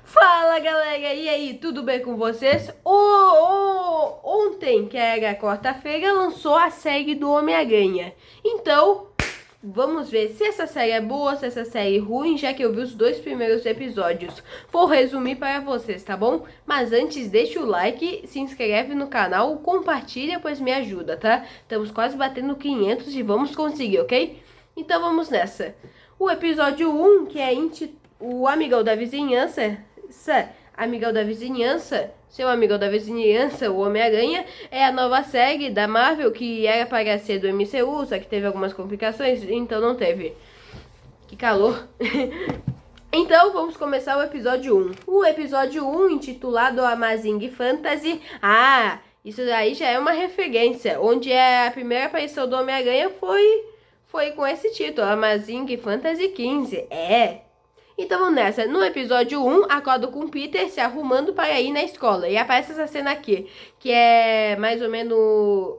Fala galera, e aí, tudo bem com vocês? Ontem, que era quarta-feira, lançou a série do Homem-Aranha. Então, vamos ver se essa série é boa, se essa série é ruim, já que eu vi os dois primeiros episódios. Vou resumir para vocês, tá bom? Mas antes, deixa o like, se inscreve no canal, compartilha, pois me ajuda, tá? Estamos quase batendo 500 e vamos conseguir, ok? Então vamos nessa. O episódio 1, que é o amigão da vizinhança, seu amigão da vizinhança, o Homem-Aranha, é a nova série da Marvel que era para ser do MCU, só que teve algumas complicações, então não teve. Que calor. Então vamos começar o episódio 1. O episódio 1, intitulado Amazing Fantasy. Ah, isso daí já é uma referência, onde a primeira aparição do Homem-Aranha foi com esse título, Amazing Fantasy 15. Então vamos nessa. No episódio 1, acordo com o Peter se arrumando para ir na escola. E aparece essa cena aqui, que é mais ou menos...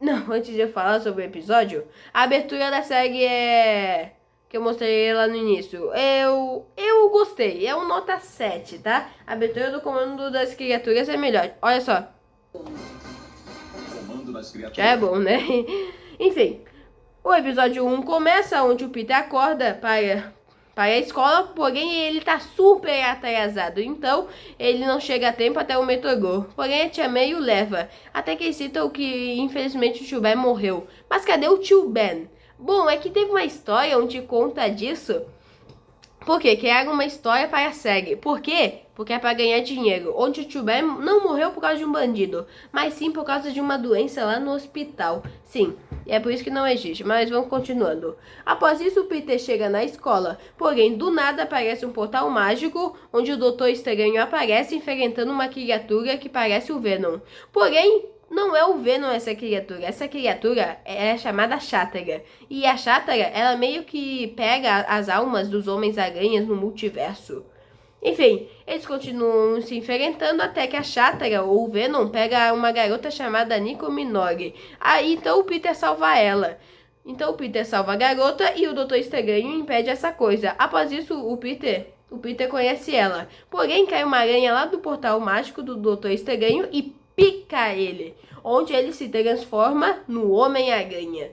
não, antes de eu falar sobre o episódio, a abertura da série é... que eu mostrei lá no início. Eu gostei. É um nota 7, tá? A abertura do Comando das Criaturas é melhor. Olha só. Já é bom, né? Enfim. O episódio 1 começa onde o Peter acorda para a escola, porém ele tá super atrasado, então ele não chega a tempo até o metrô. Porém a tia May o leva, até que citam que infelizmente o tio Ben morreu. Mas cadê o tio Ben? Bom, é que teve uma história onde conta disso. Por quê? Criaram uma história para a série. Por quê? Porque é para ganhar dinheiro. Onde o tio Ben não morreu por causa de um bandido, mas sim por causa de uma doença lá no hospital. Sim, é por isso que não existe, mas vamos continuando. Após isso, o Peter chega na escola, porém do nada aparece um portal mágico, onde o Doutor Estranho aparece enfrentando uma criatura que parece o Venom. Porém, não é o Venom essa criatura é chamada Chátara. E a Chátara, ela meio que pega as almas dos Homens-Aranhas no multiverso. Enfim, eles continuam se enfrentando até que a Chátara, ou o Venom, pega uma garota chamada Nico Minori. Aí então o Peter salva ela. Então o Peter salva a garota e o Doutor Estranho impede essa coisa. Após isso, o Peter conhece ela. Porém, cai uma aranha lá do portal mágico do Doutor Estranho e pica ele, onde ele se transforma no Homem-Aranha.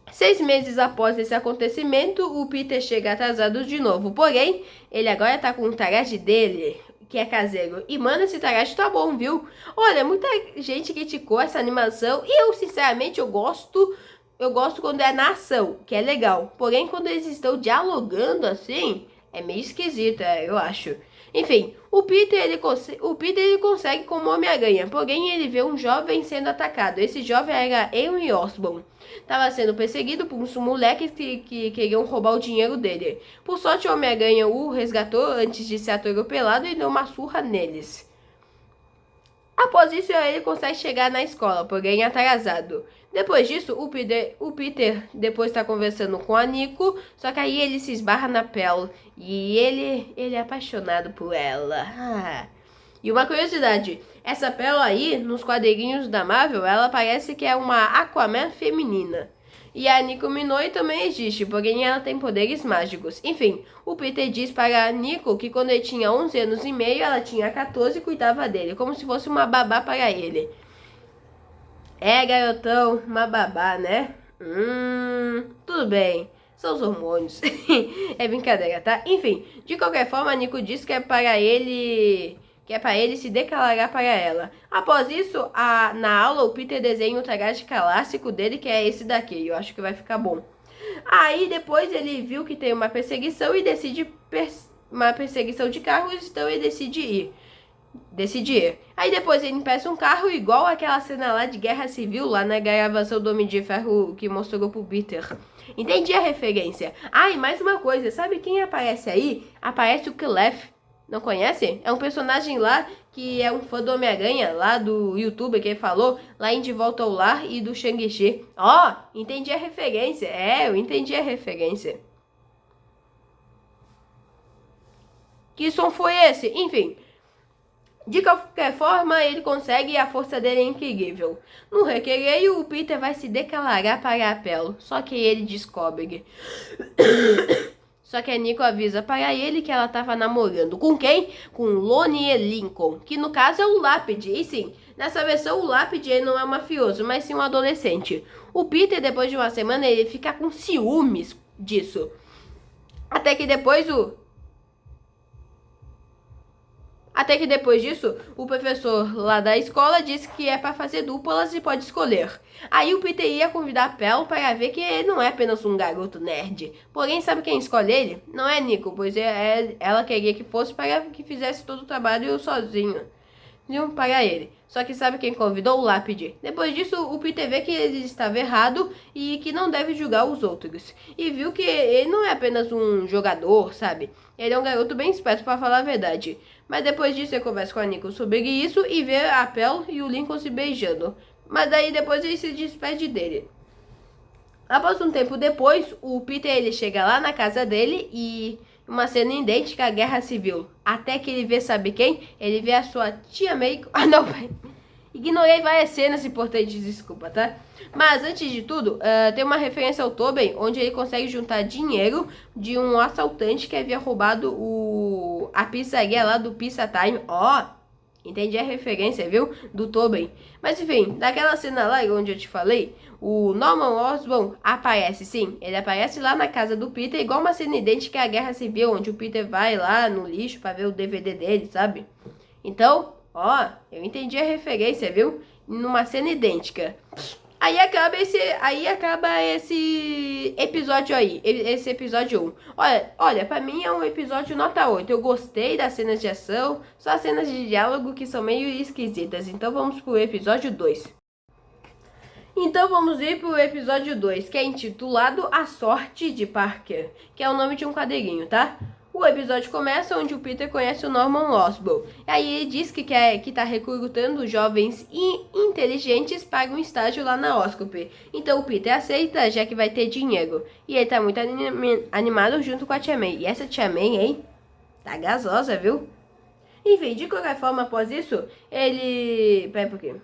6 meses após esse acontecimento, o Peter chega atrasado de novo. Porém, ele agora tá com um traje dele, que é caseiro. E, mano, esse traje tá bom, viu? Olha, muita gente criticou essa animação. E eu, sinceramente, eu gosto quando é na ação, que é legal. Porém, quando eles estão dialogando assim, é meio esquisito, eu acho. Enfim, o Peter ele consegue como Homem-Aranha, porém ele vê um jovem sendo atacado. Esse jovem era Henry Osborn. Estava sendo perseguido por uns moleques que queriam roubar o dinheiro dele. Por sorte, o Homem-Aranha o resgatou antes de ser atropelado e deu uma surra neles. Após isso, ele consegue chegar na escola, porém atrasado. Depois disso, o Peter depois está conversando com a Nico, só que aí ele se esbarra na Pearl e ele é apaixonado por ela. E uma curiosidade, essa Pearl aí, nos quadrinhos da Marvel, ela parece que é uma Aquaman feminina. E a Nico Minori também existe, porém ela tem poderes mágicos. Enfim, o Peter diz para a Nico que quando ele tinha 11 anos e meio, ela tinha 14 e cuidava dele, como se fosse uma babá para ele. É, garotão, uma babá, né? Tudo bem, são os hormônios. É brincadeira, tá? Enfim, de qualquer forma, a Nico diz que é para ele se declarar para ela. Após isso, na aula, o Peter desenha o traje clássico dele, que é esse daqui. Eu acho que vai ficar bom. Aí, depois, ele viu que tem uma perseguição e decide... uma perseguição de carros, então ele decide ir. Aí, depois, ele empresta um carro igual aquela cena lá de Guerra Civil, lá na gravação do Homem de Ferro que mostrou pro Peter. Entendi a referência. E mais uma coisa. Sabe quem aparece aí? Aparece o Clef. Não conhece? É um personagem lá que é um fã do Homem-Aranha, lá do youtuber que ele falou, lá em De Volta ao Lar e do Shang-Chi. Entendi a referência. Eu entendi a referência. Que som foi esse? Enfim, de qualquer forma, ele consegue e a força dele é incrível. No recreio, o Peter vai se declarar para a Pearl, só que ele descobre Só que a Nico avisa para ele que ela tava namorando. Com quem? Com Lonnie Lincoln, que no caso é o Lápide. E sim, nessa versão o Lápide ele não é um mafioso, mas sim um adolescente. O Peter, depois de uma semana, ele fica com ciúmes disso. Até que depois disso, o professor lá da escola disse que é para fazer duplas e pode escolher. Aí o Peter ia convidar a Pel para ver que ele não é apenas um garoto nerd. Porém, sabe quem escolhe ele? Não é Nico, pois ela queria que fosse para que fizesse todo o trabalho sozinho. Para ele. Só que sabe quem convidou? O Lápide. Depois disso, o Peter vê que ele estava errado e que não deve julgar os outros. E viu que ele não é apenas um jogador, sabe? Ele é um garoto bem esperto, para falar a verdade. Mas depois disso, ele conversa com a Nico sobre isso e vê a Pel e o Lincoln se beijando. Mas daí depois ele se despede dele. Após um tempo depois, o Peter ele chega lá na casa dele e uma cena idêntica à Guerra Civil. Até que ele vê, sabe quem? Ele vê a sua tia May... Ah, não, ignorei várias cenas importantes, desculpa, tá? Mas antes de tudo, tem uma referência ao Tobey, onde ele consegue juntar dinheiro de um assaltante que havia roubado a pizzaria lá do Pizza Time. Ó, entendi a referência, viu? Do Tobey. Mas enfim, daquela cena lá onde eu te falei, o Norman Osborn aparece, sim. Ele aparece lá na casa do Peter, igual uma cena idêntica à Guerra Civil, onde o Peter vai lá no lixo pra ver o DVD dele, sabe? Então, ó, eu entendi a referência, viu? Numa cena idêntica. Aí acaba esse episódio aí, esse episódio 1. Olha, pra mim é um episódio nota 8. Eu gostei das cenas de ação, só as cenas de diálogo que são meio esquisitas. Então vamos pro episódio 2. Então vamos ir pro episódio 2, que é intitulado A Sorte de Parker, que é o nome de um quadrinho, tá? O episódio começa onde o Peter conhece o Norman Osborn. E aí ele diz que tá recrutando jovens inteligentes para um estágio lá na Oscorp. Então o Peter aceita, já que vai ter dinheiro. E ele tá muito animado junto com a Tia May. E essa Tia May, hein? Tá gasosa, viu? Enfim, de qualquer forma, após isso, ele... Pera um pouquinho.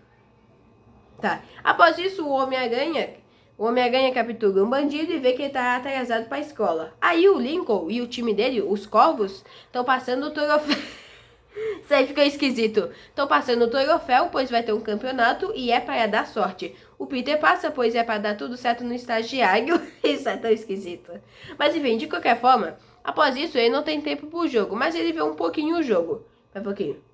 Tá. Após isso, o Homem-Aranha captura um bandido e vê que ele tá atrasado pra escola. Aí o Lincoln e o time dele, os Corvos, estão passando o troféu. Isso aí ficou esquisito. Estão passando o troféu, pois vai ter um campeonato e é para dar sorte. O Peter passa, pois é para dar tudo certo no estagiário. Isso é tão esquisito. Mas enfim, de qualquer forma, após isso ele não tem tempo pro jogo, mas ele vê um pouquinho o jogo. Vai um pouquinho.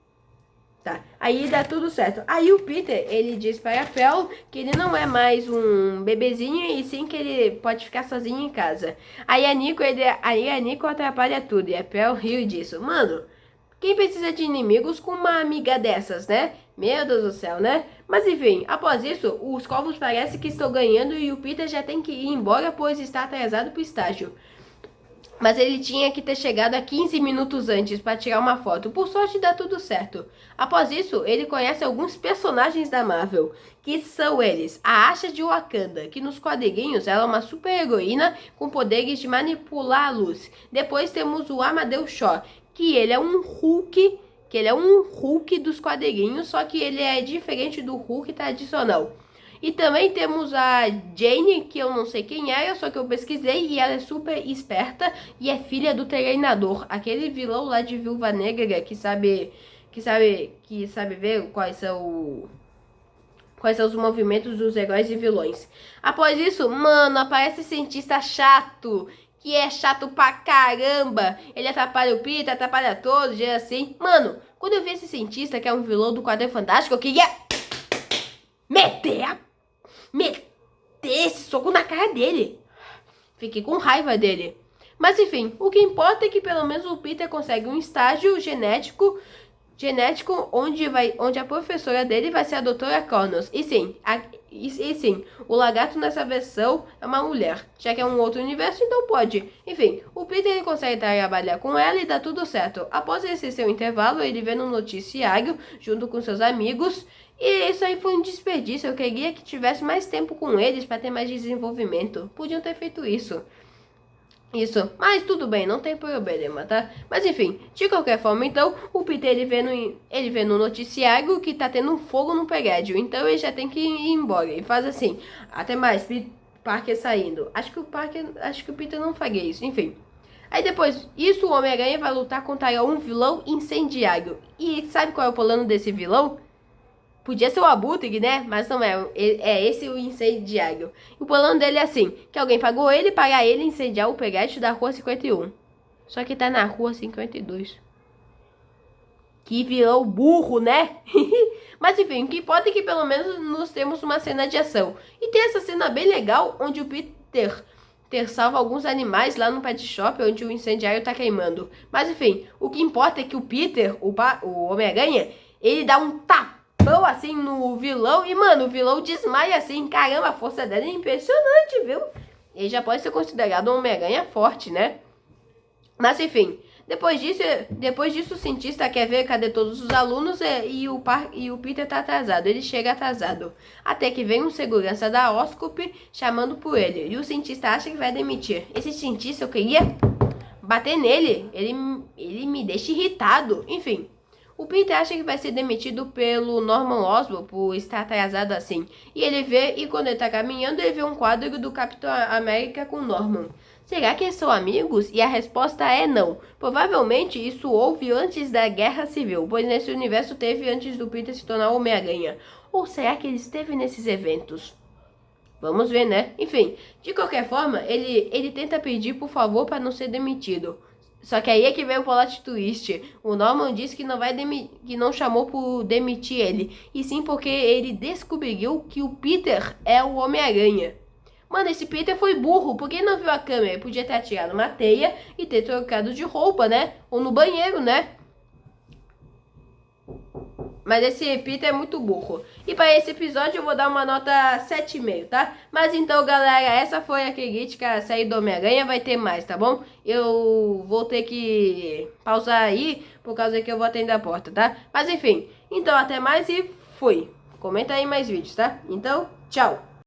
Tá, aí dá tudo certo. Aí o Peter, ele diz para a Pel que ele não é mais um bebezinho e sim que ele pode ficar sozinho em casa. Aí a Nico atrapalha tudo e a Pel riu disso. Mano, quem precisa de inimigos com uma amiga dessas, né? Meu Deus do céu, né? Mas enfim, após isso, os Corvos parece que estão ganhando e o Peter já tem que ir embora, pois está atrasado pro estágio. Mas ele tinha que ter chegado a 15 minutos antes para tirar uma foto. Por sorte, dá tudo certo. Após isso, ele conhece alguns personagens da Marvel, que são eles. A Asha de Wakanda, que nos quadrinhos ela é uma super heroína com poderes de manipular a luz. Depois temos o Amadeus Cho, que ele é um Hulk, dos quadrinhos, só que ele é diferente do Hulk tradicional. E também temos a Jane, que eu não sei quem é, só que eu pesquisei e ela é super esperta e é filha do treinador, aquele vilão lá de Viúva Negra que sabe ver quais são os movimentos dos heróis e vilões. Após isso, mano, aparece cientista chato, que é chato pra caramba. Ele atrapalha o Peter, atrapalha todos, é assim. Mano, quando eu vi esse cientista, que é um vilão do Quarteto Fantástico, eu queria meter esse soco na cara dele. Fiquei com raiva dele. Mas enfim, o que importa é que pelo menos o Peter consegue um estágio genético onde a professora dele vai ser a Doutora Connors. E sim, o lagarto nessa versão é uma mulher, já que é um outro universo, então pode. Enfim, o Peter ele consegue trabalhar com ela e dá tudo certo. Após esse seu intervalo, ele vê no noticiário, junto com seus amigos, e isso aí foi um desperdício. Eu queria que tivesse mais tempo com eles para ter mais desenvolvimento. Podiam ter feito isso. Mas tudo bem, não tem problema, tá? Mas enfim, de qualquer forma, então, o Peter ele vê no noticiário que tá tendo um fogo no prédio. Então ele já tem que ir embora. E faz assim, até mais, Parker saindo. Acho que o Peter não faria isso, enfim. Aí depois, isso o Homem-Aranha vai lutar contra um vilão incendiário. E sabe qual é o plano desse vilão? Podia ser o Abutre, né? Mas não é. É esse o incendiário. E o plano dele é assim: que alguém pagou ele para ele incendiar o prédio da rua 51. Só que tá na rua 52. Que vilão burro, né? Mas enfim, o que importa é que pelo menos nós temos uma cena de ação. E tem essa cena bem legal onde o Peter salva alguns animais lá no pet shop onde o incendiário tá queimando. Mas enfim, o que importa é que o Peter, o Homem-Aranha, ele dá um tapão assim no vilão e, mano, o vilão desmaia assim. Caramba, a força dele é impressionante, viu? Ele já pode ser considerado um Homem-Aranha forte, né? Mas enfim, depois disso o cientista quer ver cadê todos os alunos e o Peter tá atrasado. Ele chega atrasado. Até que vem um segurança da Oscorp chamando por ele. E o cientista acha que vai demitir. Esse cientista, eu queria bater nele. Ele me deixa irritado. Enfim, o Peter acha que vai ser demitido pelo Norman Osborn por estar atrasado assim. E ele vê, e quando ele tá caminhando, ele vê um quadro do Capitão América com Norman. Será que eles são amigos? E a resposta é não. Provavelmente isso houve antes da Guerra Civil, pois nesse universo teve antes do Peter se tornar Homem-Aranha. Ou será que ele esteve nesses eventos? Vamos ver, né? Enfim, de qualquer forma, ele tenta pedir por favor para não ser demitido. Só que aí é que vem o plot twist. O Norman disse que que não chamou por demitir ele, e sim porque ele descobriu que o Peter é o Homem-Aranha. Mano, esse Peter foi burro, porque ele não viu a câmera? Ele podia ter atirado uma teia e ter trocado de roupa, né? Ou no banheiro, né? Mas esse Peter é muito burro. E para esse episódio eu vou dar uma nota 7,5, tá? Mas então, galera, essa foi a crítica à série do Homem-Aranha. Vai ter mais, tá bom? Eu vou ter que pausar aí, por causa que eu vou atender a porta, tá? Mas enfim, então até mais e fui. Comenta aí mais vídeos, tá? Então, tchau!